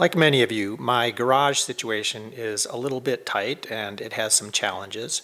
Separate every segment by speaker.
Speaker 1: Like many of you, my garage situation is a little bit tight and it has some challenges.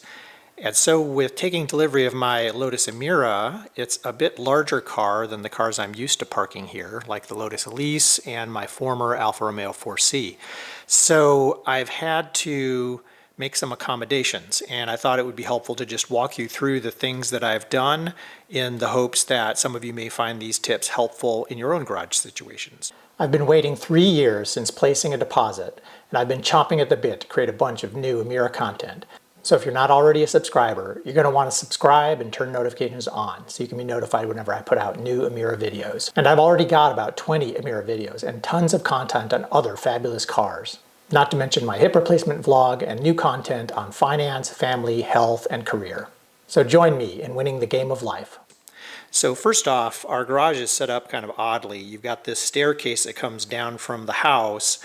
Speaker 1: And so with taking delivery of my Lotus Emira, it's a bit larger car than the cars I'm used to parking here, like the Lotus Elise and my former Alfa Romeo 4C. So I've had to make some accommodations, and I thought it would be helpful to just walk you through the things that I've done in the hopes that some of you may find these tips helpful in your own garage situations. I've been waiting 3 years since placing a deposit, and I've been chomping at the bit to create a bunch of new Emira content. So if you're not already a subscriber, you're going to want to subscribe and turn notifications on so you can be notified whenever I put out new Emira videos. And I've already got about 20 Emira videos and tons of content on other fabulous cars. Not to mention my hip replacement vlog and new content on finance, family, health, and career. So join me in winning the game of life. So first off, our garage is set up kind of oddly. You've got this staircase that comes down from the house,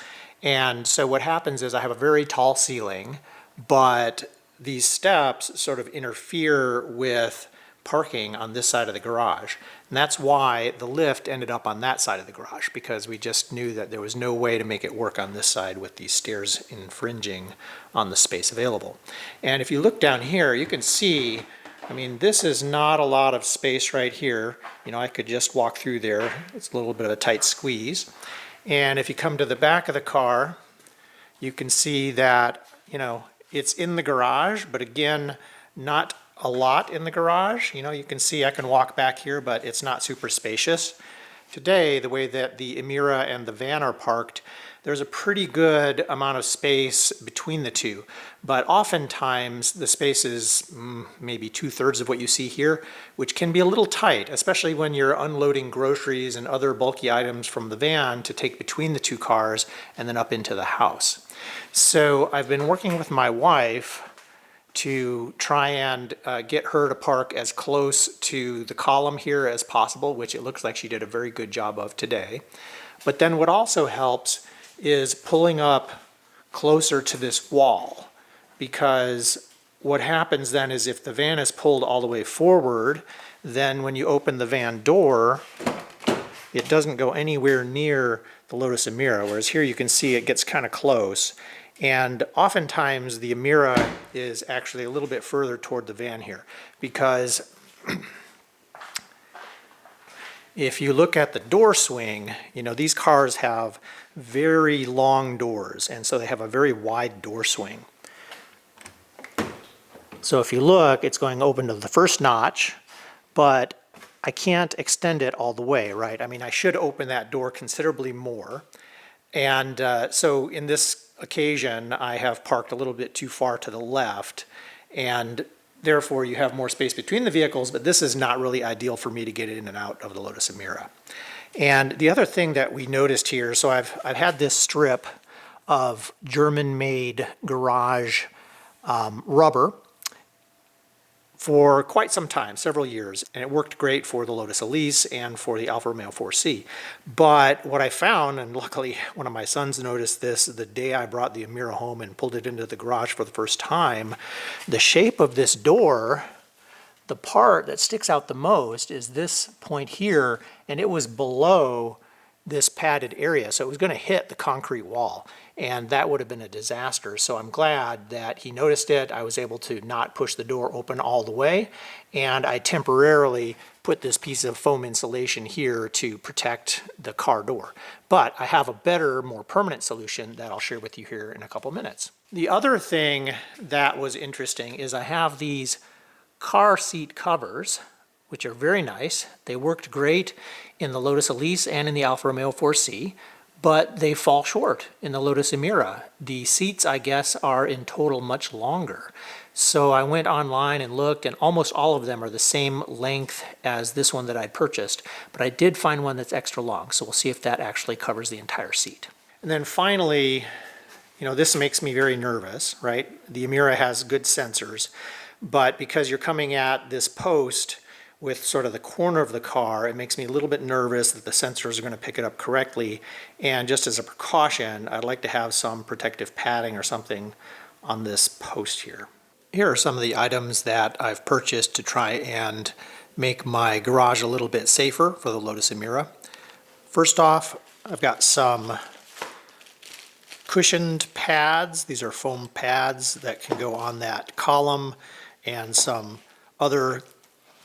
Speaker 1: and so what happens is I have a very tall ceiling, but these steps sort of interfere with parking on this side of the garage. And that's why the lift ended up on that side of the garage, because we just knew that there was no way to make it work on this side with these stairs infringing on the space available. And if you look down here, you can see, I mean, this is not a lot of space right here. You know, I could just walk through there. It's a little bit of a tight squeeze. And if you come to the back of the car, you can see that, you know, it's in the garage, but again, not a lot in the garage. You know, you can see I can walk back here, but it's not super spacious. Today, the way that the Emira and the van are parked, there's a pretty good amount of space between the two, but oftentimes the space is maybe 2/3 of what you see here, which can be a little tight, especially when you're unloading groceries and other bulky items from the van to take between the two cars and then up into the house. So I've been working with my wife to try and get her to park as close to the column here as possible, which it looks like she did a very good job of today. But then what also helps is pulling up closer to this wall, because what happens then is if the van is pulled all the way forward, then when you open the van door, it doesn't go anywhere near the Lotus Emira, whereas here you can see it gets kind of close. And oftentimes the Emira is actually a little bit further toward the van here, because if you look at the door swing, you know, these cars have very long doors, and so they have a very wide door swing. So if you look, it's going open to the first notch, but I can't extend it all the way, right? I mean, I should open that door considerably more. And so in this occasion, I have parked a little bit too far to the left, and therefore you have more space between the vehicles, but this is not really ideal for me to get in and out of the Lotus Emira. And the other thing that we noticed here, so I've had this strip of German-made garage rubber for quite some time, several years, and it worked great for the Lotus Elise and for the Alfa Romeo 4C. But what I found, and luckily one of my sons noticed this the day I brought the Emira home and pulled it into the garage for the first time, the shape of this door, the part that sticks out the most is this point here, and it was below this padded area, so it was going to hit the concrete wall, and that would have been a disaster. So I'm glad that he noticed it. I was able to not push the door open all the way, and I temporarily put this piece of foam insulation here to protect the car door. But I have a better, more permanent solution that I'll share with you here in a couple minutes. The other thing that was interesting is I have these car seat covers, which are very nice. They worked great in the Lotus Elise and in the Alfa Romeo 4C, but they fall short in the Lotus Emira. The seats, I guess, are in total much longer. So I went online and looked, and almost all of them are the same length as this one that I purchased, but I did find one that's extra long, so we'll see if that actually covers the entire seat. And then finally, you know, this makes me very nervous, right? The Emira has good sensors, but because you're coming at this post with sort of the corner of the car, it makes me a little bit nervous that the sensors are going to pick it up correctly. And just as a precaution, I'd like to have some protective padding or something on this post here. Here are some of the items that I've purchased to try and make my garage a little bit safer for the Lotus Emira. First off, I've got some cushioned pads. These are foam pads that can go on that column, and some other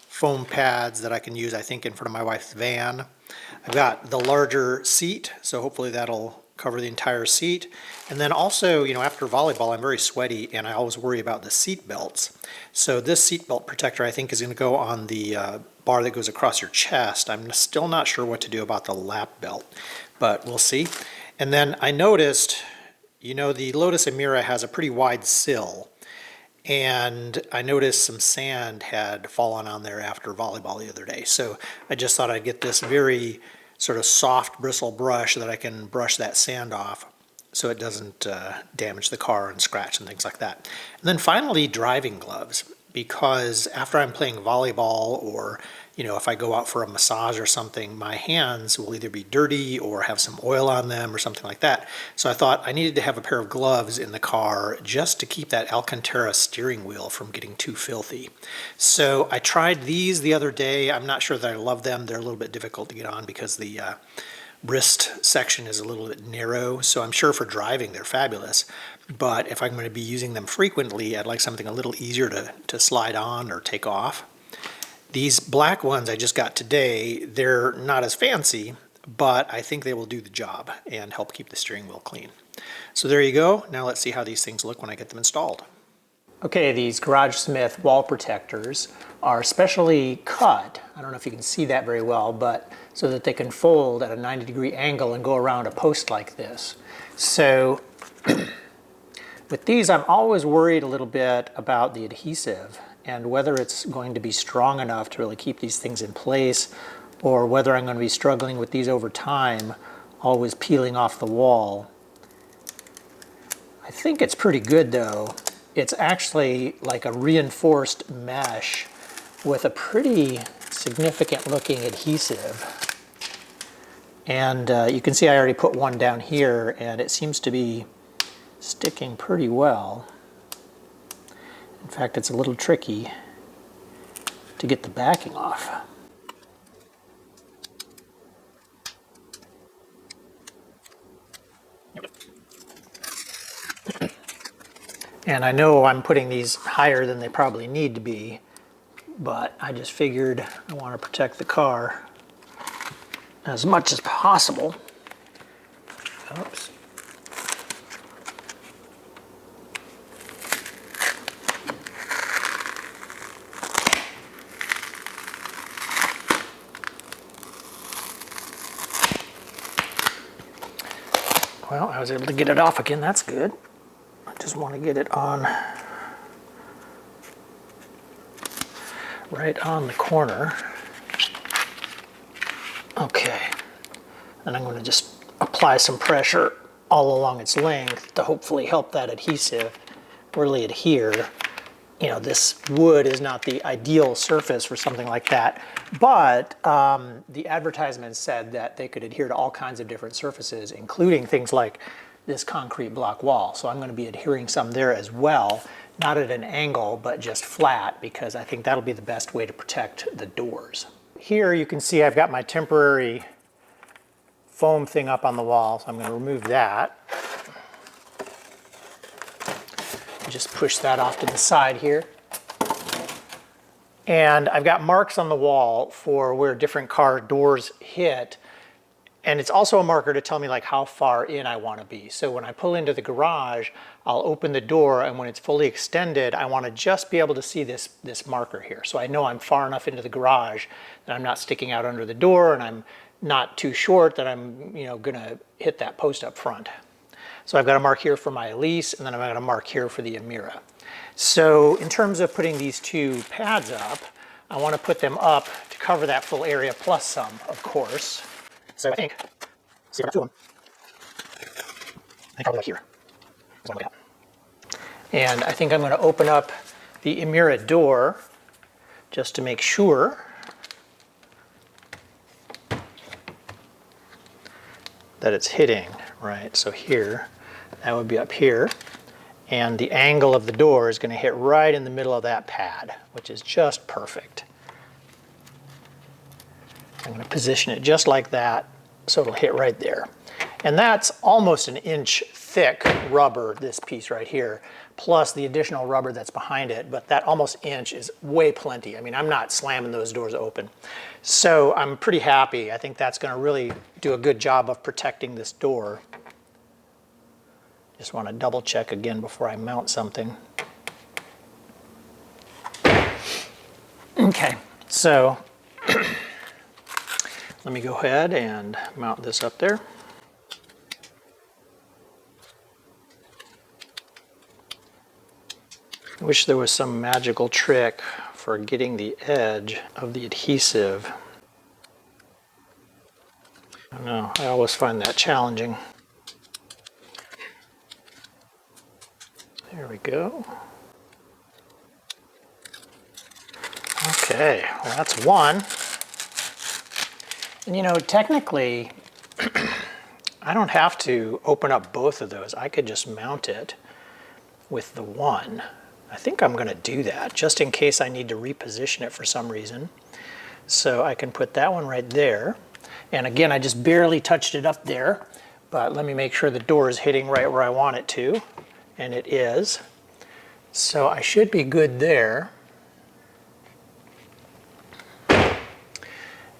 Speaker 1: foam pads that I can use, I think, in front of my wife's van. I've got the larger seat, so hopefully that'll cover the entire seat. And then also, you know, after volleyball, I'm very sweaty and I always worry about the seat belts. So this seat belt protector, I think, is going to go on the bar that goes across your chest. I'm still not sure what to do about the lap belt, but we'll see. And then I noticed, you know, the Lotus Emira has a pretty wide sill. And I noticed some sand had fallen on there after volleyball the other day. So I just thought I'd get this very sort of soft bristle brush that I can brush that sand off so it doesn't damage the car and scratch and things like that. And then finally, driving gloves, because after I'm playing volleyball, or you know, if I go out for a massage or something, my hands will either be dirty or have some oil on them or something like that. So I thought I needed to have a pair of gloves in the car just to keep that Alcantara steering wheel from getting too filthy. So I tried these the other day. I'm not sure that I love them. They're a little bit difficult to get on because the wrist section is a little bit narrow. So I'm sure for driving they're fabulous. But if I'm going to be using them frequently, I'd like something a little easier to slide on or take off. These black ones I just got today, they're not as fancy, but I think they will do the job and help keep the steering wheel clean. So there you go. Now let's see how these things look when I get them installed. Okay, these Garage Smith wall protectors are specially cut. I don't know if you can see that very well, but so that they can fold at a 90-degree angle and go around a post like this. So with these, I'm always worried a little bit about the adhesive and whether it's going to be strong enough to really keep these things in place, or whether I'm going to be struggling with these over time, always peeling off the wall. I think it's pretty good though. It's actually like a reinforced mesh with a pretty significant looking adhesive. And you can see I already put one down here and it seems to be sticking pretty well. In fact, it's a little tricky to get the backing off. And I know I'm putting these higher than they probably need to be, but I just figured I want to protect the car as much as possible. Oops. Well, I was able to get it off again, that's good. I just want to get it on right on the corner. Okay, and I'm going to just apply some pressure all along its length to hopefully help that adhesive really adhere. You know, this wood is not the ideal surface for something like that, but the advertisement said that they could adhere to all kinds of different surfaces, including things like this concrete block wall. So I'm going to be adhering some there as well, not at an angle, but just flat, because I think that'll be the best way to protect the doors. Here you can see I've got my temporary foam thing up on the wall, so I'm going to remove that. Just push that off to the side here. And I've got marks on the wall for where different car doors hit. And it's also a marker to tell me like how far in I want to be. So when I pull into the garage, I'll open the door, and when it's fully extended, I want to just be able to see this marker here. So I know I'm far enough into the garage that I'm not sticking out under the door, and I'm not too short that I'm, you know, gonna hit that post up front. So I've got a mark here for my Elise, and then I've got a mark here for the Emira. So in terms of putting these two pads up, I want to put them up to cover that full area plus some, of course. So I think, see, I've got two of them. I think probably like here. That's what I'm looking at. And I think I'm going to open up the Emira door just to make sure that it's hitting, right? So here, that would be up here. And the angle of the door is going to hit right in the middle of that pad, which is just perfect. I'm going to position it just like that,
Speaker 2: so it'll hit right there. And that's almost an inch thick rubber, this piece right here, plus the additional rubber that's behind it, but that almost inch is way plenty. I mean, I'm not slamming those doors open. So I'm pretty happy. I think that's gonna really do a good job of protecting this door. Just wanna double check again before I mount something. Okay, so let me go ahead and mount this up there. I wish there was some magical trick for getting the edge of the adhesive. I don't know, I always find that challenging. There we go. Okay, well that's one. And you know, technically, I don't have to open up both of those. I could just mount it with the one. I think I'm gonna do that, just in case I need to reposition it for some reason. So I can put that one right there. And again, I just barely touched it up there, but let me make sure the door is hitting right where I want it to, and it is. So I should be good there.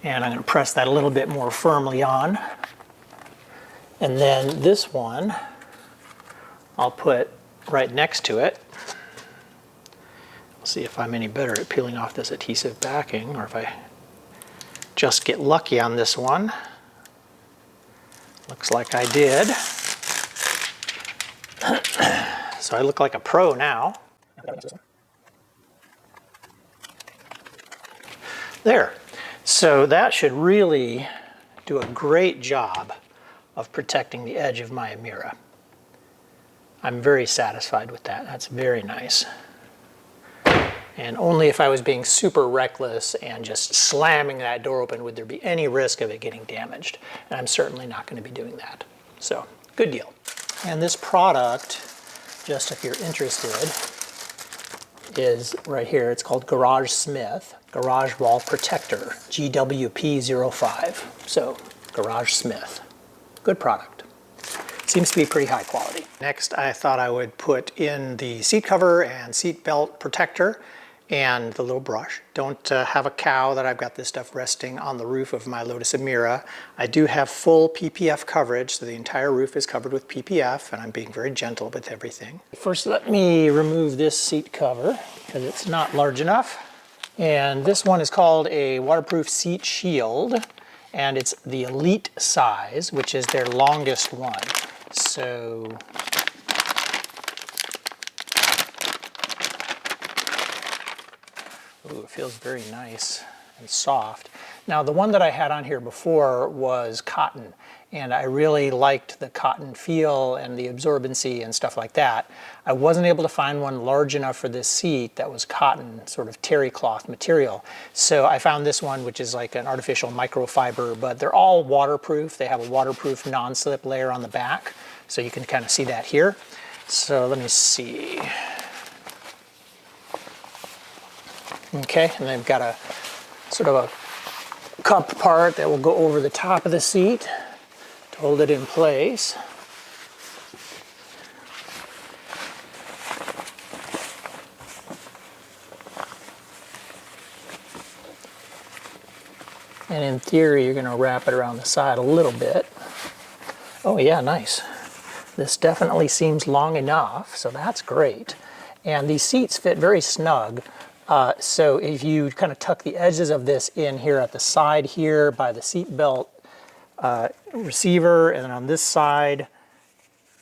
Speaker 2: And I'm gonna press that a little bit more firmly on. And then this one, I'll put right next to it. See if I'm any better at peeling off this adhesive backing, or if I just get lucky on this one. Looks like I did. So I look like a pro now. There. So that should really do a great job of protecting the edge of my Emira. I'm very satisfied with that. That's very nice. And only if I was being super reckless and just slamming that door open would there be any risk of it getting damaged. And I'm certainly not going to be doing that. So, good deal. And this product, just if you're interested, is right here. It's called Garage Smith Garage Wall Protector, GWP05. So, Garage Smith. Good product. Seems to be pretty high quality. Next, I thought I would put in the seat cover and seat belt protector and the little brush. Don't have a cow that I've got this stuff resting on the roof of my Lotus Emira. I do have full PPF coverage, so the entire roof is covered with PPF, and I'm being very gentle with everything. First, let me remove this seat cover because it's not large enough. And this one is called a waterproof seat shield, and it's the Elite size, which is their longest one. So ooh, it feels very nice and soft. Now the one that I had on here before was cotton, and I really liked the cotton feel and the absorbency and stuff like that. I wasn't able to find one large enough for this seat that was cotton, sort of terry cloth material. So I found this one, which is like an artificial microfiber, but they're all waterproof. They have a waterproof non-slip layer on the back, so you can kind of see that here. So let me see. Okay, and they've got a sort of a cup part that will go over the top of the seat to hold it in place. And in theory, you're going to wrap it around the side a little bit. Oh yeah, nice. This definitely seems long enough, so that's great. And these seats fit very snug. So if you kind of tuck the edges of this in here at the side here by the seat belt receiver, and then on this side,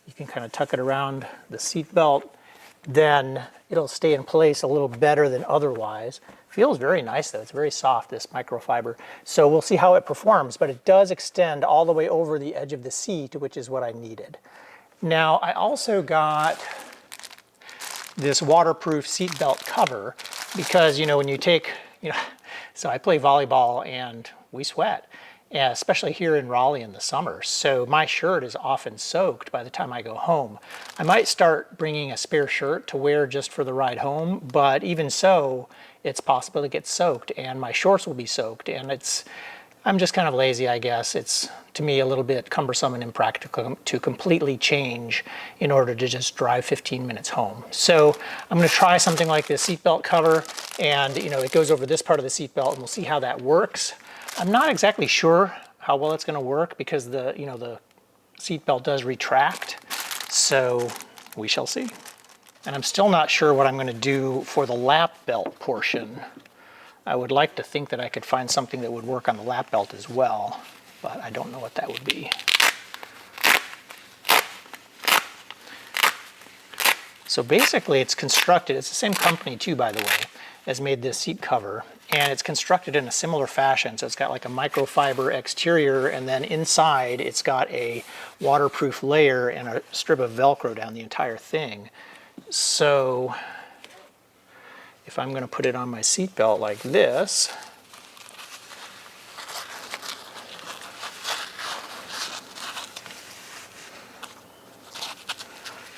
Speaker 2: you can kind of tuck it around the seat belt, then it'll stay in place a little better than otherwise. Feels very nice though, it's very soft, this microfiber. So we'll see how it performs, but it does extend all the way over the edge of the seat, which is what I needed. Now I also got this waterproof seat belt cover because, you know, when you take, so I play volleyball and we sweat, especially here in Raleigh in the summer. So my shirt is often soaked by the time I go home. I might start bringing a spare shirt to wear just for the ride home, but even so, it's possible it gets soaked and my shorts will be soaked, and I'm just kind of lazy, I guess. It's, to me, a little bit cumbersome and impractical to completely change in order to just drive 15 minutes home. So I'm going to try something like this seatbelt cover, and it goes over this part of the seatbelt, and we'll see how that works. I'm not exactly sure how well it's going to work because the seatbelt does retract, so we shall see. And I'm still not sure what I'm going to do for the lap belt portion. I would like to think that I could find something that would work on the lap belt as well, but I don't know what that would be. So basically it's constructed, it's the same company too, by the way, as made this seat cover, and it's constructed in a similar fashion. So it's got like a microfiber exterior, and then inside it's got a waterproof layer and a strip of Velcro down the entire thing. So if I'm going to put it on my seatbelt like this,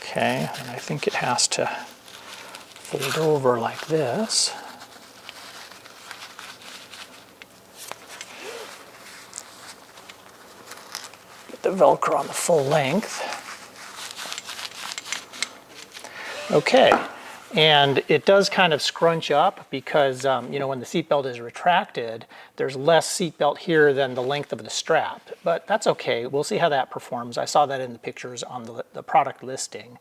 Speaker 2: okay, and I think it has to fold over like this. Get the Velcro on the full length. Okay. And it does kind of scrunch up because, when the seatbelt is retracted, there's less seatbelt here than the length of the strap. But that's okay. We'll see how that performs. I saw that in the pictures on the product listing.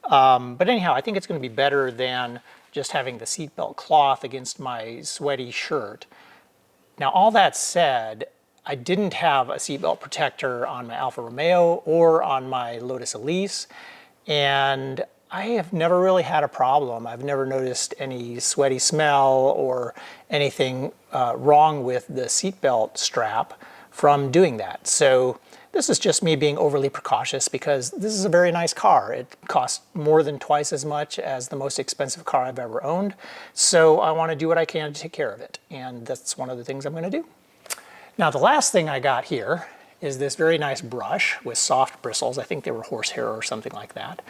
Speaker 2: But anyhow, I think it's going to be better than just having the seatbelt cloth against my sweaty shirt. Now, all that said, I didn't have a seatbelt protector on my Alfa Romeo or on my Lotus Elise, and I have never really had a problem. I've never noticed any sweaty smell or anything wrong with the seatbelt strap from doing that. So this is just me being overly precautious because this is a very nice car. It costs more than twice as much as the most expensive car I've ever owned. So I want to do what I can to take care of it. And that's one of the things I'm going to do. Now the last thing I got here is this very nice brush with soft bristles. I think they were horsehair or something like that.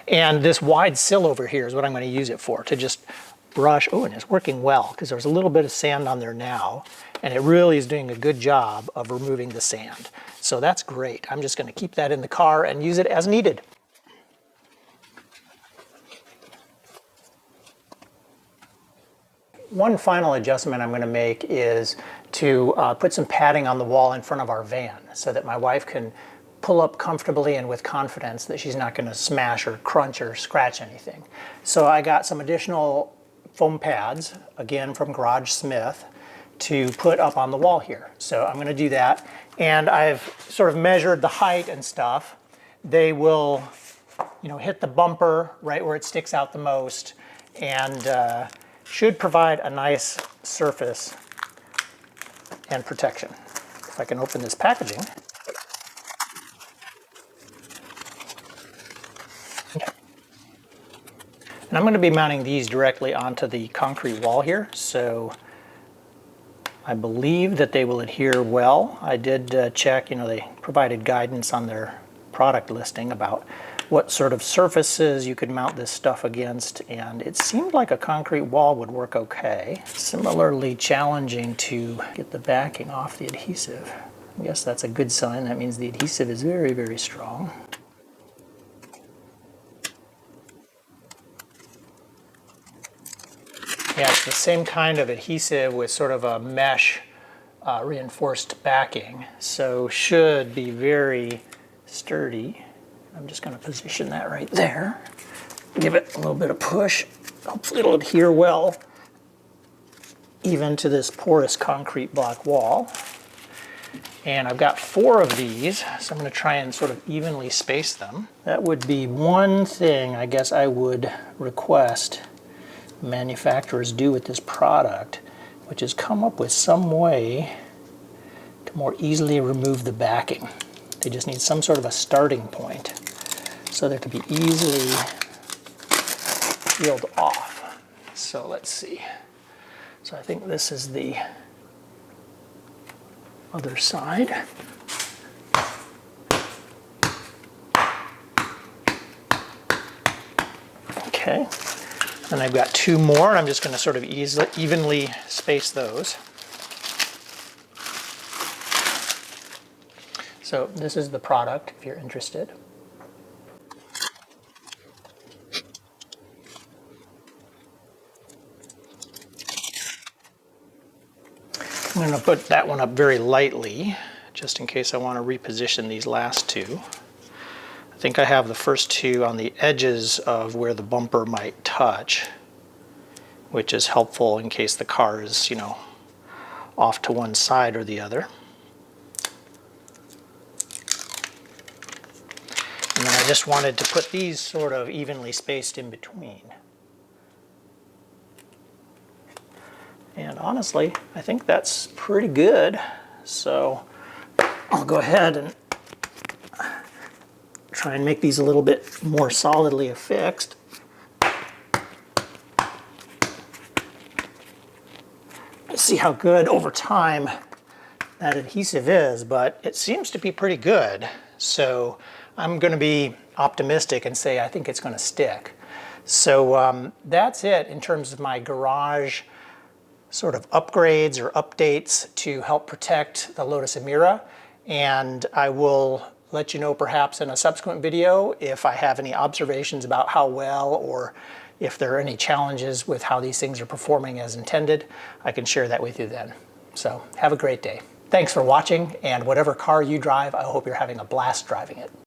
Speaker 2: And this wide sill over here is what I'm going to use it for, to just brush. Oh, and it's working well because there's a little bit of sand on there now, and it really is doing a good job of removing the sand. So that's great. I'm just going to keep that in the car and use it as needed. One final adjustment I'm going to make is to put some padding on the wall in front of our van so that my wife can pull up comfortably and with confidence that she's not going to smash or crunch or scratch anything. So I got some additional foam pads, again from Garage Smith, to put up on the wall here. So I'm going to do that, and I've sort of measured the height and stuff. They will, hit the bumper right where it sticks out the most, and should provide a nice surface and protection. If I can open this packaging. Okay. And I'm going to be mounting these directly onto the concrete wall here, so I believe that they will adhere well. I did check, they provided guidance on their product listing about what sort of surfaces you could mount this stuff against, and it seemed like a concrete wall would work okay. Similarly challenging to get the backing off the adhesive. I guess that's a good sign. That means the adhesive is very, very strong. Yeah, it's the same kind of adhesive with sort of a mesh reinforced backing, so should be very sturdy. I'm just going to position that right there. Give it a little bit of push. Hopefully it'll adhere well even to this porous concrete block wall. And I've got 4 of these, so I'm going to try and sort of evenly space them. That would be one thing I guess I would request manufacturers do with this product, which is come up with some way to more easily remove the backing. They just need some sort of a starting point so that it can be easily peeled off. So let's see. So I think this is the other side. Okay. And I've got 2 more, and I'm just going to sort of evenly space those. So this is the product if you're interested. I'm going to put that one up very lightly, just in case I want to reposition these last two. I think I have the first two on the edges of where the bumper might touch, which is helpful in case the car is, off to one side or the other. And then I just wanted to put these sort of evenly spaced in between. And honestly, I think that's pretty good. So I'll go ahead and try and make these a little bit more solidly affixed. See how good over time that adhesive is, but it seems to be pretty good. So I'm going to be optimistic and say I think it's going to stick. So that's it in terms of my garage sort of upgrades or updates to help protect the Lotus Emira. And I will let you know perhaps in a subsequent video if I have any observations about how well, or if there are any challenges with how these things are performing as intended. I can share that with you then. So have a great day. Thanks for watching, and whatever car you drive, I hope you're having a blast driving it.